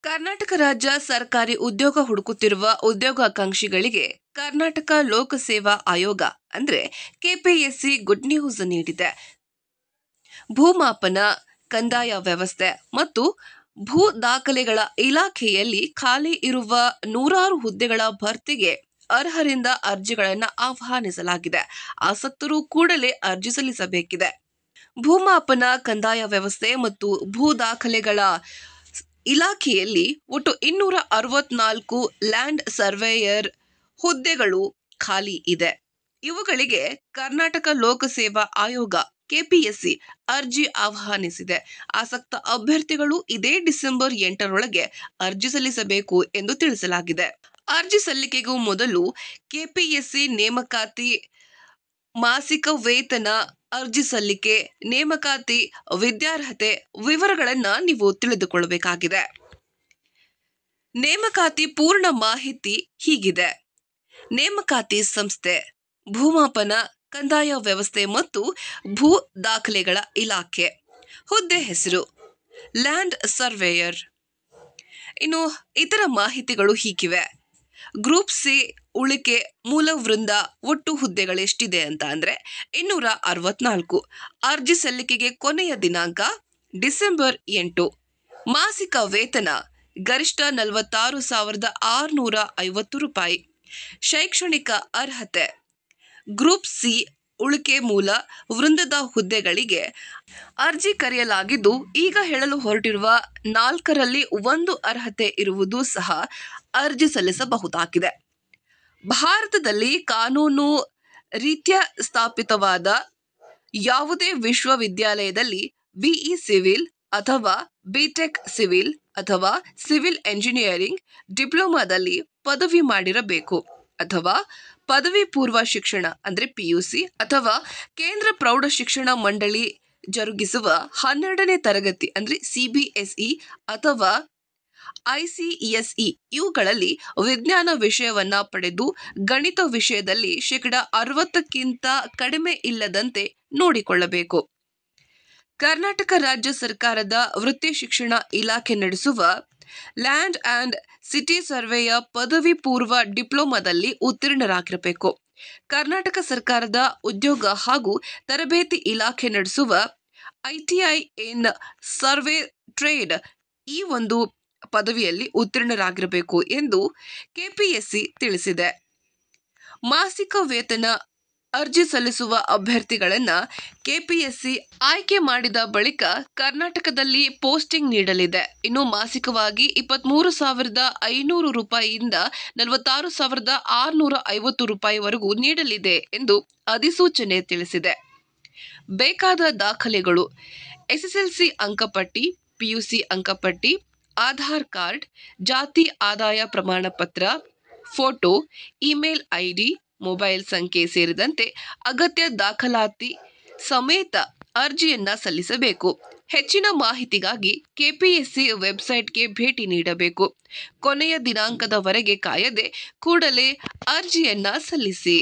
ಕರ್ನಾಟಕ ರಾಜ್ಯ ಸರ್ಕಾರಿ ಉದ್ಯೋಗ ಹುಡುಕುತ್ತಿರುವ ಉದ್ಯೋಗಾಕಾಂಕ್ಷಿಗಳಿಗೆ ಕರ್ನಾಟಕ ಲೋಕಸೇವಾ ಆಯೋಗ ಅಂದ್ರೆ ಕೆಪಿಎಸ್ಸಿ ಗುಡ್ ನ್ಯೂಸ್ ನೀಡಿದೆ. ಭೂಮಾಪನ, ಕಂದಾಯ ವ್ಯವಸ್ಥೆ ಮತ್ತು ಭೂ ದಾಖಲೆಗಳ ಇಲಾಖೆಯಲ್ಲಿ ಖಾಲಿ ಇರುವ ನೂರಾರು ಹುದ್ದೆಗಳ ಭರ್ತಿಗೆ ಅರ್ಹರಿಂದ ಅರ್ಜಿಗಳನ್ನು ಆಹ್ವಾನಿಸಲಾಗಿದೆ. ಆಸಕ್ತರು ಕೂಡಲೇ ಅರ್ಜಿ ಸಲ್ಲಿಸಬೇಕಿದೆ. ಭೂಮಾಪನ, ಕಂದಾಯ ವ್ಯವಸ್ಥೆ ಮತ್ತು ಭೂ ದಾಖಲೆಗಳ ಇಲಾಖೆಯಲ್ಲಿ ಒಟ್ಟು 264 ಲ್ಯಾಂಡ್ ಸರ್ವೇಯರ್ ಹುದ್ದೆಗಳು ಖಾಲಿ ಇದೆ. ಇವುಗಳಿಗೆ ಕರ್ನಾಟಕ ಲೋಕಸೇವಾ ಆಯೋಗ ಕೆಪಿಎಸ್ಸಿ ಅರ್ಜಿ ಆಹ್ವಾನಿಸಿದೆ. ಆಸಕ್ತ ಅಭ್ಯರ್ಥಿಗಳು ಇದೇ ಡಿಸೆಂಬರ್ 8ರೊಳಗೆ ಅರ್ಜಿ ಸಲ್ಲಿಸಬೇಕು ಎಂದು ತಿಳಿಸಲಾಗಿದೆ. ಅರ್ಜಿ ಸಲ್ಲಿಕೆಗೂ ಮೊದಲು ಕೆಪಿಎಸ್ಸಿ ನೇಮಕಾತಿ ಮಾಸಿಕ ವೇತನ, ಅರ್ಜಿ ಸಲ್ಲಿಕೆ, ನೇಮಕಾತಿ, ವಿದ್ಯಾರ್ಹತೆ ವಿವರಗಳನ್ನು ನೀವು ತಿಳಿದುಕೊಳ್ಳಬೇಕಾಗಿದೆ. ನೇಮಕಾತಿ ಪೂರ್ಣ ಮಾಹಿತಿ ಹೀಗಿದೆ. ನೇಮಕಾತಿ ಸಂಸ್ಥೆ: ಭೂಮಾಪನ, ಕಂದಾಯ ವ್ಯವಸ್ಥೆ ಮತ್ತು ಭೂ ದಾಖಲೆಗಳ ಇಲಾಖೆ. ಹುದ್ದೆ ಹೆಸರು: ಲ್ಯಾಂಡ್ ಸರ್ವೇಯರ್. ಇನ್ನು ಇತರ ಮಾಹಿತಿಗಳು ಹೀಗಿವೆ. ಗ್ರೂಪ್ ಸಿ ಉಳಿಕೆ ಮೂಲ ವೃಂದ ಒಟ್ಟು ಹುದ್ದೆಗಳೆಷ್ಟಿದೆ ಅಂತ ಅಂದ್ರೆ 264. ಅರ್ಜಿ ಸಲ್ಲಿಕೆಗೆ ಕೊನೆಯ ದಿನಾಂಕ ಡಿಸೆಂಬರ್ 8. ಮಾಸಿಕ ವೇತನ ಗರಿಷ್ಠ 46,650 ರೂಪಾಯಿ. ಶೈಕ್ಷಣಿಕ ಅರ್ಹತೆ: ಗ್ರೂಪ್ ಸಿ ಉಳಿಕೆ ಮೂಲ ವೃಂದದ ಹುದ್ದೆಗಳಿಗೆ ಅರ್ಜಿ ಕರೆಯಲಾಗಿದ್ದು, ಈಗ ಹೇಳಲು ಹೊರಟಿರುವ 4ರಲ್ಲಿ 1 ಅರ್ಹತೆ ಇರುವುದು ಸಹ ಅರ್ಜಿ ಸಲ್ಲಿಸಬಹುದಾಗಿದೆ. ಭಾರತದಲ್ಲಿ ಕಾನೂನು ರೀತ್ಯಾ ಸ್ಥಾಪಿತವಾದ ಯಾವುದೇ ವಿಶ್ವವಿದ್ಯಾಲಯದಲ್ಲಿ ಬಿಇ ಸಿವಿಲ್ ಅಥವಾ ಬಿಟೆಕ್ ಸಿವಿಲ್ ಅಥವಾ ಸಿವಿಲ್ ಎಂಜಿನಿಯರಿಂಗ್ ಡಿಪ್ಲೊಮಾದಲ್ಲಿ ಪದವಿ ಮಾಡಿರಬೇಕು ಅಥವಾ ಪದವಿ ಪೂರ್ವ ಶಿಕ್ಷಣ ಅಂದ್ರೆ ಪಿಯುಸಿ ಅಥವಾ ಕೇಂದ್ರ ಪ್ರೌಢ ಶಿಕ್ಷಣ ಮಂಡಳಿ ಜರುಗಿಸುವ 12ನೇ ತರಗತಿ ಅಂದ್ರೆ ಸಿಬಿಎಸ್ಇ ಅಥವಾ ಐಸಿಎಸ್ಇ ಇವುಗಳಲ್ಲಿ ವಿಜ್ಞಾನ ವಿಷಯವನ್ನ ಪಡೆದು ಗಣಿತ ವಿಷಯದಲ್ಲಿ 60%ಕ್ಕಿಂತ ಕಡಿಮೆ ಇಲ್ಲದಂತೆ ನೋಡಿಕೊಳ್ಳಬೇಕು. ಕರ್ನಾಟಕ ರಾಜ್ಯ ಸರ್ಕಾರದ ವೃತ್ತಿ ಶಿಕ್ಷಣ ಇಲಾಖೆ ನಡೆಸುವ ಲ್ಯಾಂಡ್ ಅಂಡ್ ಸಿಟಿ ಸರ್ವೆಯ ಪದವಿ ಪೂರ್ವ ಡಿಪ್ಲೊಮಾದಲ್ಲಿ ಉತ್ತೀರ್ಣರಾಗಿರಬೇಕು. ಕರ್ನಾಟಕ ಸರ್ಕಾರದ ಉದ್ಯೋಗ ಹಾಗೂ ತರಬೇತಿ ಇಲಾಖೆ ನಡೆಸುವ ಐಟಿಐ ಇನ್ ಸರ್ವೆ ಟ್ರೇಡ್ ಈ ಒಂದು ಪದವಿಯಲ್ಲಿ ಉತ್ತೀರ್ಣರಾಗಿರಬೇಕು ಎಂದು ಕೆಪಿಎಸ್ಸಿ ತಿಳಿಸಿದೆ. ಮಾಸಿಕ ವೇತನ: ಅರ್ಜಿ ಸಲ್ಲಿಸುವ ಅಭ್ಯರ್ಥಿಗಳನ್ನ ಕೆಪಿಎಸ್ಸಿ ಆಯ್ಕೆ ಮಾಡಿದ ಬಳಿಕ ಕರ್ನಾಟಕದಲ್ಲಿ ಪೋಸ್ಟಿಂಗ್ ನೀಡಲಿದೆ. ಇನ್ನು ಮಾಸಿಕವಾಗಿ 23,500 ರೂಪಾಯಿಯಿಂದ 46,650 ರೂಪಾಯಿವರೆಗೂ ನೀಡಲಿದೆ ಎಂದು ಅಧಿಸೂಚನೆ ತಿಳಿಸಿದೆ. ಬೇಕಾದ ದಾಖಲೆಗಳು: ಎಸ್ಎಸ್ಎಲ್ಸಿ ಅಂಕಪಟ್ಟಿ, ಪಿಯುಸಿ ಅಂಕಪಟ್ಟಿ, ಆಧಾರ್ ಕಾರ್ಡ್, ಜಾತಿ ಆದಾಯ ಪ್ರಮಾಣ ಪತ್ರ, ಫೋಟೋ, ಇಮೇಲ್ ಐಡಿ, ಮೊಬೈಲ್ ಸಂಖ್ಯೆ ಸೇರಿದಂತೆ ಅಗತ್ಯ ದಾಖಲಾತಿ ಸಮೇತ ಅರ್ಜಿಯನ್ನ ಸಲ್ಲಿಸಬೇಕು. ಹೆಚ್ಚಿನ ಮಾಹಿತಿಗಾಗಿ ಕೆಪಿಎಸ್ಸಿ ವೆಬ್ಸೈಟ್ಗೆ ಭೇಟಿ ನೀಡಬೇಕು. ಕೊನೆಯ ದಿನಾಂಕದವರೆಗೆ ಕಾಯದೆ ಕೂಡಲೇ ಅರ್ಜಿಯನ್ನ ಸಲ್ಲಿಸಿ.